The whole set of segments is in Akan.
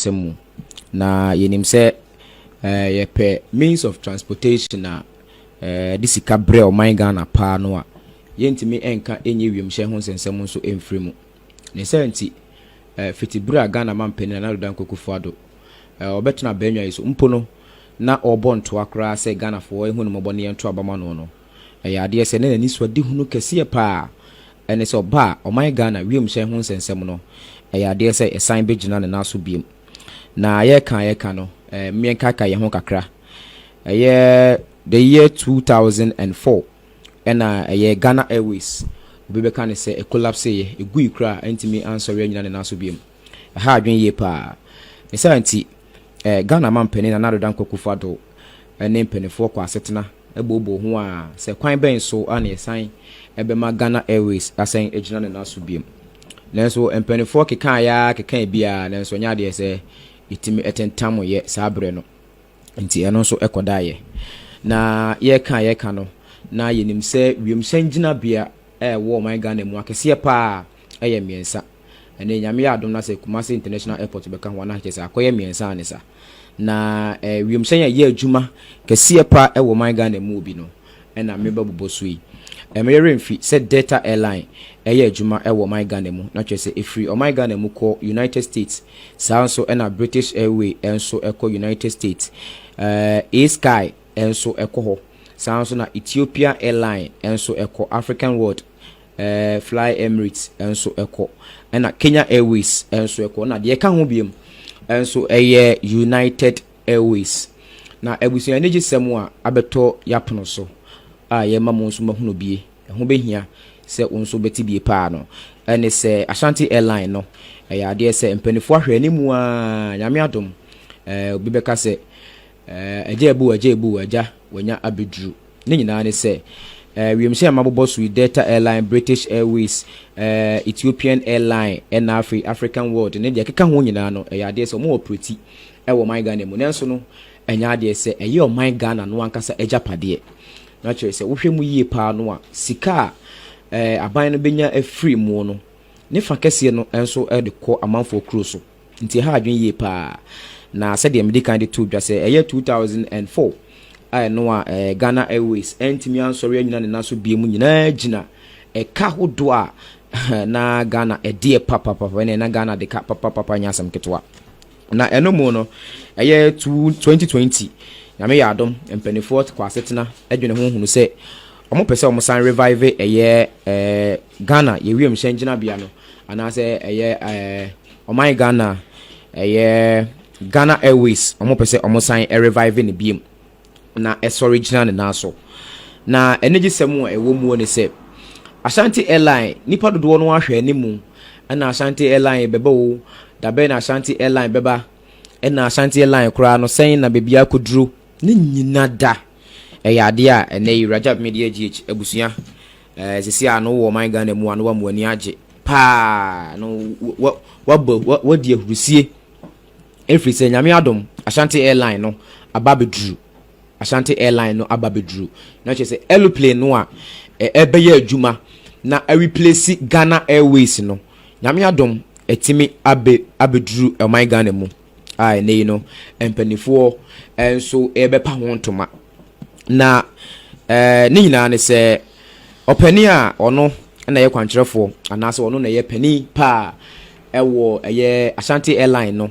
asemu na yenim se yepe means of transportation na this ikabre o man Ghana pa no a yentimi enka enye wiemhye ho nsensem nso emfremu ne senti fitibra Ghana mampeni na Addo Dankwa Addo obetuna benwa yiso mpo no na obonto akra se Ghana fo ehunu mobone yento abama no ya ade se na ni so de hunu kese pa ene se oba o man Ghana wiemhye ho nsensem no ya ade se esan begina ne naso biem na ye kan no mienka ka ye ho kakra the year 2004 and Ghana Airways we can say a collapse ye a gui cry antimi answer nyina ne naso biem ha adwen ye pa esanti Ghana man penny and Addo Dankwa Addo and penifo kwa setena ebobo ho a se kwan ben so an ye sign ebema Ghana Airways asan ejina ne naso biem lenso penifo keka ya keka bia lenso nya de se itimi etentam ye sabre no nti eno so ekodaye na ye kan no na yenim se wiemhye ngina bia wo man Ghana mu akese pa eye miensa ene nyame adom na se Kumasi International Airport beka ho na akese akoye miensa anisa na wiemhye ye adwuma kese pa wo man Ghana mu bi no ena meba bobosui emere mfi se Delta Airline eye adwuma wo man Ghana mu na twese efri o man Ghana mu ko United States sanso ena British Airway enso eko United States Sky enso eko ho sanso na Ethiopia Airline enso eko African World Fly Emirates enso eko na Kenya Airways enso eko na de ka ho biem enso eye United Airways na ebusia ne gisem a abeto yapono so ye mamo nso mahunu bie ho behia se onso beti bie pa no ene se Ashante Airline no ya de se mpanifo ahwe animu a nyame adom obi beka se ejebu aja wanya abedru ne nyina ne se wiemhye amabobo so Delta Airline, British Airways, Ethiopian Airline and African World ne de keka ho nyina no ya de se mo operate wo man Ghana mu nenso no enya de se eye o man Ghana no ankasa ejapade na chere se wo hwɛ mu yie pa no a sika aban no benya afri mu no ne fa kese no enso de kɔ amanfo kuro so nti ha adwen yie pa na se de medical de to dwa se 2004 no a Ghana Airways entimi ansori anyina ne naso bie mu nyina gina ka hodo a na Ghana de papa na Ghana de ka papa nyasam ketwa na eno mu no 2020 nyame ya adom empenifo kwa setena adwene ho hunu se omo pese omo san revive Ghana ye wiemhye ngina bia no anase oman Ghana Ghana Airways omo pese omo san revive ne biem na original ne naso na energy semu ewo mu ne se Ashante Airline nipa dodo no ahwe animu na Ashante Airline beba wo dabe na Ashante Airline beba na Ashante Airline kura no sen na bebia koduro ne nyina da yade a ene Rajab Media GH abusua sisi ano wo man Ghana mu ano wa mu ani age pa no wadi ahurusie efri se nyame adom Ashante Airline no ababedru Ashante Airline no ababedru na che se aeroplane no a ebeye adwuma na replace Ghana Airways no nyame adom etimi abedru man Ghana mu ne no empanifo enso ebepa ho ntoma na ne nyina ne se opani a ono na ye kwankyerefo anase ono na ye pani pa ewo Ashante Airline no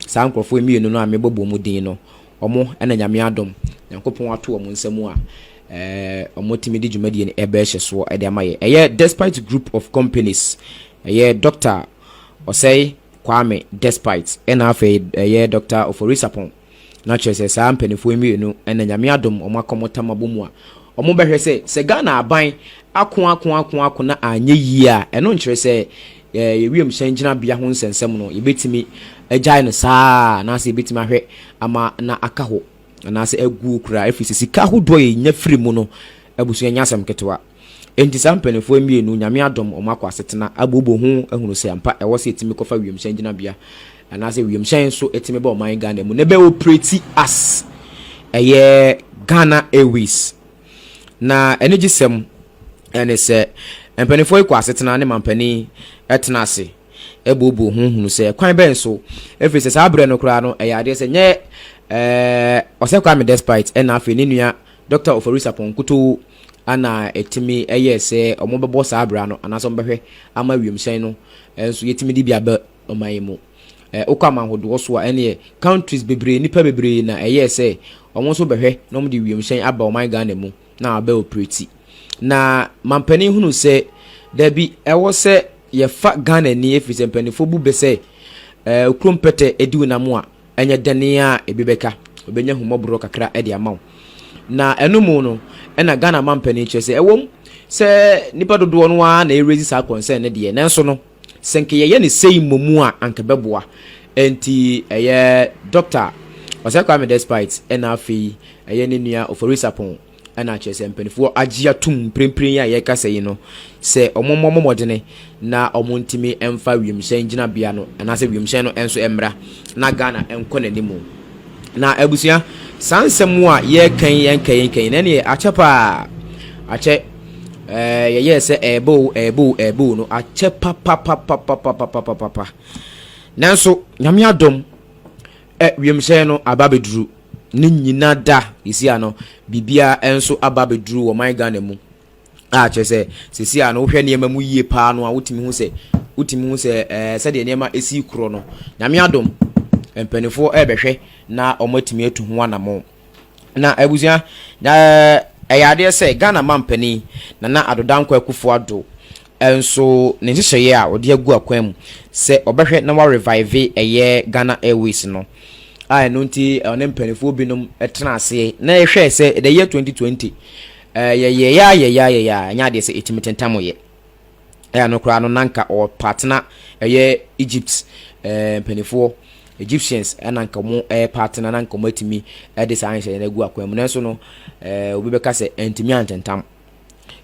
saa nkrofo emienu no amebobo mu din no omo na nyame adom yankopon ato omo nsemu a omo timi di dwumadi ne ebe hye so e de amaye despite group of companies Dr. Osei Kwame despite na afa Dr. Oforisapon na chese saa mpanifo emienu na nyame adom omo akomotama bomu a omo behwe se Ghana aban ako na anye yi a eno nkyere se wiemhye ngina bia ho nsensem no yebetimi agyae no saa na se yebetimi ahwe ama na aka ho na se agu kura efisi sika hodo ye nya firi mu no abusu nya asem ketwa enti sampanefo emienu nyame adom omakwa setena abobo hu ehunu se ampa ewo se etimi kofa wiemhye ngina bia na se wiemhye so etimi ba oman Ghana mu ne be operate as Ghana Airways na energy sem ene se empanefo ikwa setena ne mampani etena ase ebobo hunhunu se kwan ben so efiri se saa bre no kra no ade se nye ose kwa me despite na afi ni nua Dr. Oforisa Ponkuto ana etimi se omobebo saa bra no anaso mbehwe ama wiemhyɛn no enso yetimi di bia ba omayemu okwa manhodo so ene countries bebre nipa bebre na se omo so behwe no mo di wiemhyɛn aba oman Ghana mu na aba operate na mampani hunu se da bi ewo se ye fa Ghana ni efise mpanifo bu be se okrompete ediwu na mo a enye dane a ebebeka obenya humobro kakra edi amaw na enumu no ena Ghana mampani chese ewom se nipa dodo no a na erezi sa concern ne de nanso no senke ye ne sei momu a anka beboa enti doctor osakwa me despite ena afi ne nua Oforisa Pon ana chese mpanifo agia tum prempren ya ye kasa yi no se omomomodene na omontimi emfa wiemhyɛn gina bia no ana se wiemhyɛn no enso emra na Ghana enko nanimu na abusia sansemu a ye kan na ne achepa ache ye se ebo no achepa papa nanso nyame adom wiemhyɛn no ababeduru ni nyina da isia no bibia enso ababeduru wo man Ghana mu a chese sisia no hwɛ niema mu yie pa no a wotimi hu se se de niema esi kuro no nyame adom empanifo ebehwe na omotimi etu ho anamo na abuzia ayade se Ghana mampani na adodanko akufo ado enso ne hyehyeye a ode agu akwan mu se obehwe na wa revive Ghana Airways no ai no nti one mpanifo binom etena ase na ehwe se the year 2020 ya nya de se etimitetamo ye no kra no nanka or partner Egypt mpanifo Egyptians ananka mo partner nanka mo atimi de science na gu akwan mu nanso no obibeka se entimi antentam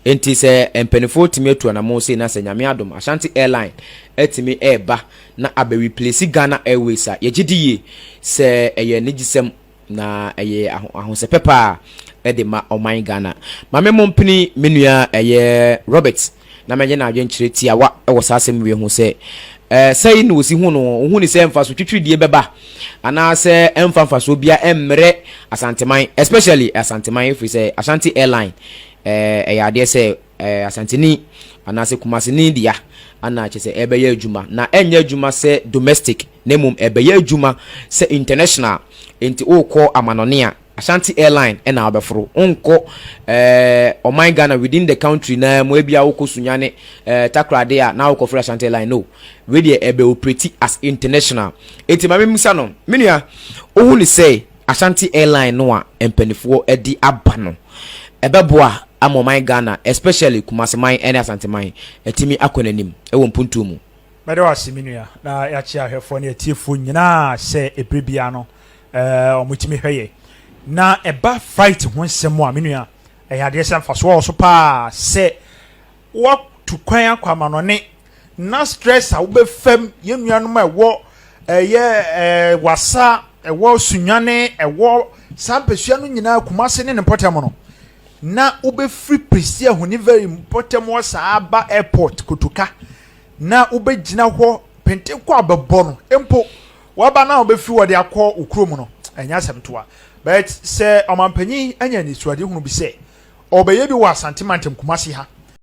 enti se mpanifo timi atu na mo se na se nyame adom Ashante airline etimi eba na aba replace Ghana Airways a yegidiye se nigisem na ahosepepa de ma oman Ghana mame mompini menua Robert na menye na adwenkyere tiawa e wo sasem wie ho se sai no si hu no hu ni se emfa so twitwidie beba ana se emfa so bia emmere Asanteman especially Asanteman fi se Ashante airline ade se Asanteni ana se Kumasini dia ana chese ebeye adwuma na enye adwuma se domestic nemum ebeye adwuma se international enti okọ amanone a Ashante airline na abeforo onko oman Ghana within the country na mo ebia okosunyane takrade a na okofra Ashante airline no we dey ebe operate as international enti mame musa no menua ohu ni say Ashante airline no a empanifo edi aba no ebeboa amoman Ghana especially Kumaseman and Asanteman etimi akonanim ewo mpuntu mu bade wase menua na ya chia hwefo ne atiefo nyina se ebrebia no omutimi hweye na eba fight ho nsem a menua eyade se mfaso so pa se what to kwan akwamanone na stress a wo be fam yenuanom a wo wasa wo sunyane wo sampesua no nyina Kumase ne Potem no na ube free prisia huni very important was aba airport kutuka na ube jina ho pente kwa abebono empo waba na ube free wade akọ ukrom no enya semtoa but se omampanyi anya ni suade hunu bi se obeye bi wa Asante mantem Kumase ha